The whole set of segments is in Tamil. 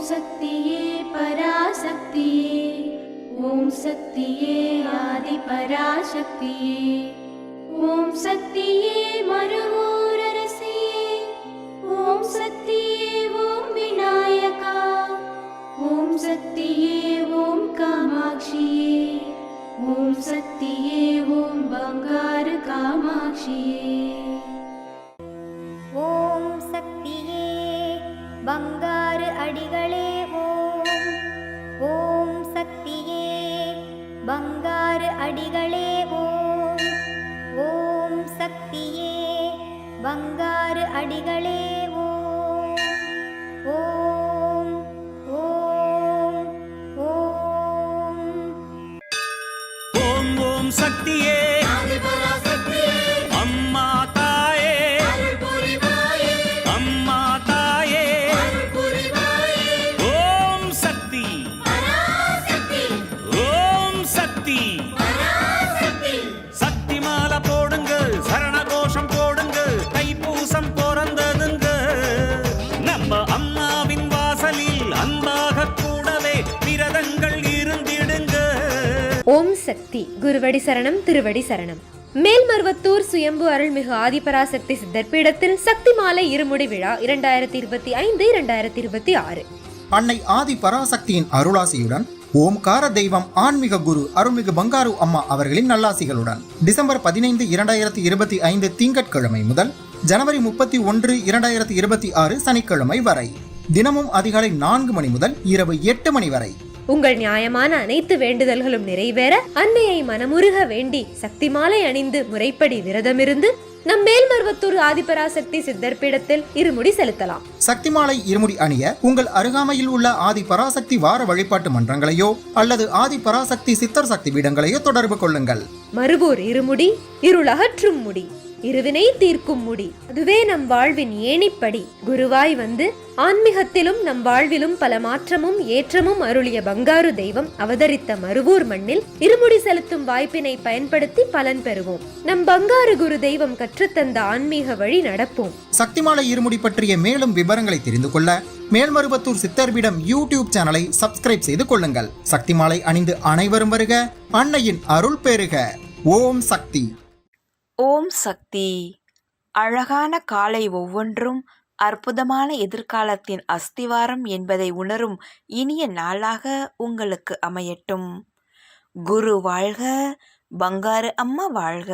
சக்தியே பராசக்தியே, ஓம் சக்தியே ஆதி பராசக்தியே, ஓம் சக்தியே மருவூரரசியே, ஓம் சக்தியே ஓம் விநாயகா, ஓம் சக்தியே ஓம் காமாட்சியே, ஓம் சக்தியே ஓம் பங்காரு காமாட்சியே. ஓம் சக்தியே பங்காரு அடிகளே ஓம், ஓம் சக்தியே பங்காரு அடிகளே ஓம், ஓம் சக்தியே பங்காரு அடிகளே ஓம், ஓம் ஓம் ஓம். ஓம் ஓம் சக்தியே அம்மா தாயே, அம்மா தாயே, ஓம் சக்தி, ஓம் சக்தி. சக்தி மாலை போடுங்க, சரண கோஷம் போடுங்க, தைப்பூசம் பிறந்ததுங்க. நம்ம அம்மாவின் வாசலில் அன்பாக கூடவே விரதங்கள் இருந்திடுங்க. ஓம் சக்தி. குருவடி சரணம், திருவடி சரணம். மேல்மருவத்தூர் சுயம்பு அருள்மிகு ஆதிபராசக்தி சித்தர் பீடத்தில் சக்தி மாலை இருமுடி விழா 2025-2026. அன்னை ஆதி பராசக்தியின் அருளாசியுடன் ஓம்கார தெய்வம் ஆன்மீக குரு அருள்மிகு பங்காரு அம்மா அவர்களின் நல்லாசிகளுடன் டிசம்பர் 15, 2025 திங்கட்கிழமை முதல் ஜனவரி 31, 2026 சனிக்கிழமை வரை தினமும் அதிகாலை 4 மணி முதல் இரவு 8 மணி வரை உங்கள் நியாயமான அனைத்து வேண்டுதல்களும் நிறைவேற அன்னையை மனமுருக வேண்டி சக்தி மாலை அணிந்து முறைப்படி விரதமிருந்து நம் மேல்மருவத்தூர் ஆதிபராசக்தி சித்தர் பீடத்தில் இருமுடி செலுத்தலாம். சக்தி மாலை இருமுடி அணிய உங்கள் அருகாமையில் உள்ள ஆதி பராசக்தி வார வழிபாட்டு மன்றங்களையோ அல்லது ஆதி பராசக்தி சித்தர் சக்தி பீடங்களையோ தொடர்பு கொள்ளுங்கள். மறுபூர் இருமுடி இருளகற்றும் முடி, இருவினை தீர்க்கும் முடி, அதுவே நம் வாழ்வின் ஏணிப்படி. குருவாய் வந்து ஆன்மீகத்திலும் நம் வாழ்விலும் பல மாற்றமும் ஏற்றமும் அருளிய பங்காரு தெய்வம் அவதரித்த மருவூர் மண்ணில் இருமுடி செலுத்தும் வாய்ப்பினை பயன்படுத்தி பலன் பெறுவோம். நம் பங்காரு குரு தெய்வம் கற்றுத்தந்த ஆன்மீக வழி நடப்போம். சக்திமாலை இருமுடி பற்றிய மேலும் விவரங்களை தெரிந்து கொள்ள மேல்மருவத்தூர் சித்தர்பீடம் யூடியூப் சேனலை சப்ஸ்கிரைப் செய்து கொள்ளுங்கள். சக்திமாலை அணிந்து அனைவரும் வருக, அன்னையின் அருள் பெறுக. ஓம் சக்தி. ஓம் சக்தி. அழகான காலை ஒவ்வொன்றும் அற்புதமான எதிர்காலத்தின் அஸ்திவாரம் என்பதை உணரும் இனிய நாளாக உங்களுக்கு அமையட்டும். குரு வாழ்க, பங்காரு அம்மா வாழ்க.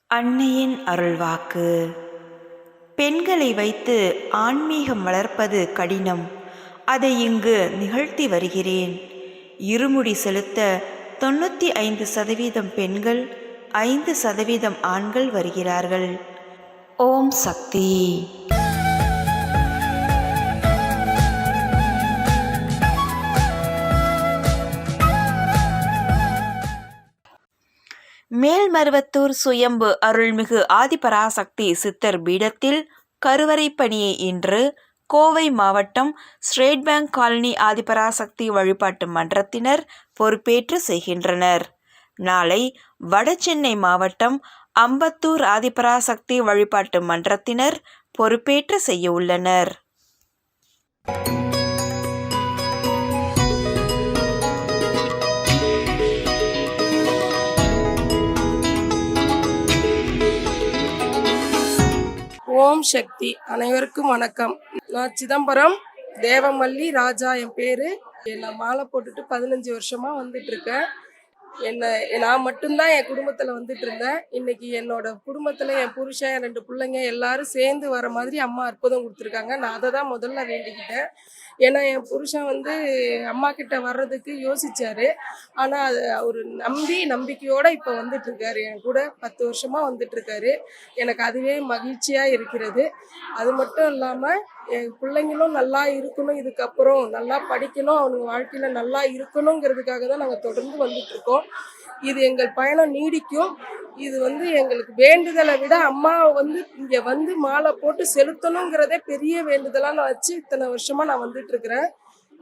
அன்னையின் அருள்வாக்கு. பெண்களை வைத்து ஆன்மீகம் வளர்ப்பது கடினம். அதை இங்கு நிகழ்த்தி வருகிறேன். இருமுடி செலுத்த 95% பெண்கள், 5% ஆண்கள் வருகிறார்கள். ஓம் சக்தி. மேல்மருவத்தூர் சுயம்பு அருள்மிகு ஆதிபராசக்தி சித்தர் பீடத்தில் கருவறை பணியை இன்று கோவை மாவட்டம் ஸ்டேட் பேங்க் காலனி ஆதிபராசக்தி வழிபாட்டு மன்றத்தினர் பொறுப்பேற்று செய்கின்றனர். நாளை வடசென்னை மாவட்டம் அம்பத்தூர் ஆதிபராசக்தி வழிபாட்டு மன்றத்தினர் பொறுப்பேற்று செய்ய உள்ளனர். ஓம் சக்தி. அனைவருக்கும் வணக்கம். நான் சிதம்பரம் தேவமல்லி ராஜா என் பேரு. நான் மாலை போட்டுட்டு 15 வருஷமா வந்துட்டு இருக்கேன். நான் மட்டும்தான் என் குடும்பத்துல வந்துட்டு இருந்தேன். இன்னைக்கு என்னோட குடும்பத்துல என் புருஷன், 2 பிள்ளைங்க எல்லாரும் சேர்ந்து வர மாதிரி அம்மா அற்புதம் கொடுத்துருக்காங்க. நான் அதை தான் முதல்ல வேண்டிக்கிட்டேன். ஏன்னா என் புருஷன் அம்மா கிட்ட வர்றதுக்கு யோசிச்சாரு. ஆனா அது அவர் நம்பிக்கையோட இப்ப வந்துட்டு இருக்காரு. என் கூட 10 வருஷமா வந்துட்டு இருக்காரு. எனக்கு அதுவே மகிழ்ச்சியா இருக்கிறது. அது மட்டும் இல்லாம என் பிள்ளைங்களும் நல்லா இருக்கணும், இதுக்கப்புறம் நல்லா படிக்கணும், அவனுங்க வாழ்க்கையில நல்லா இருக்கணுங்கிறதுக்காக தான் நாங்கள் தொடர்ந்து வந்துட்டு இருக்கோம். இது எங்கள் பயணம் நீடிக்கும். இது எங்களுக்கு வேண்டுதலை விட அம்மா இங்க மாலை போட்டு செலுத்தணுங்கிறதே பெரிய வேண்டுதலா நான் வச்சு இத்தனை வருஷமா நான் வந்துட்டு இருக்கிறேன்.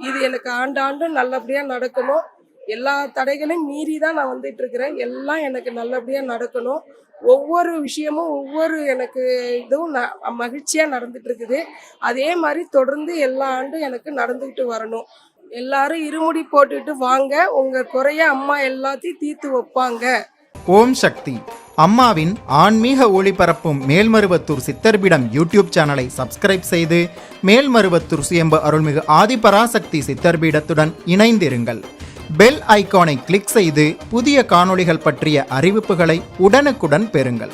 இது எனக்கு ஆண்டாண்டும் நல்லபடியா நடக்கணும். எல்லா தடைகளையும் மீறி தான் நான் வந்துட்டு இருக்கிறேன். எல்லாம் எனக்கு நல்லபடியாக நடக்கணும். ஒவ்வொரு விஷயமும் ஒவ்வொரு எனக்கு இதுவும் மகிழ்ச்சியாக நடந்துட்டு இருக்குது. அதே மாதிரி தொடர்ந்து எல்லா ஆண்டும் எனக்கு நடந்துக்கிட்டு வரணும். எல்லாரும் இருமுடி போட்டுட்டு வாங்க, உங்கள் குறைய அம்மா எல்லாத்தையும் தீர்த்து வைப்பாங்க. ஓம் சக்தி. அம்மாவின் ஆன்மீக ஒளிபரப்பும் மேல்மருவத்தூர் சித்தர்பீடம் யூடியூப் சேனலை சப்ஸ்கிரைப் செய்து மேல்மருவத்தூர் சுயம்பு அருள்மிகு ஆதிபராசக்தி சித்தர்பீடத்துடன் இணைந்திருங்கள். பெல் ஐகானை கிளிக் செய்து புதிய காணொளிகள் பற்றிய அறிவிப்புகளை உடனுக்குடன் பெறுங்கள்.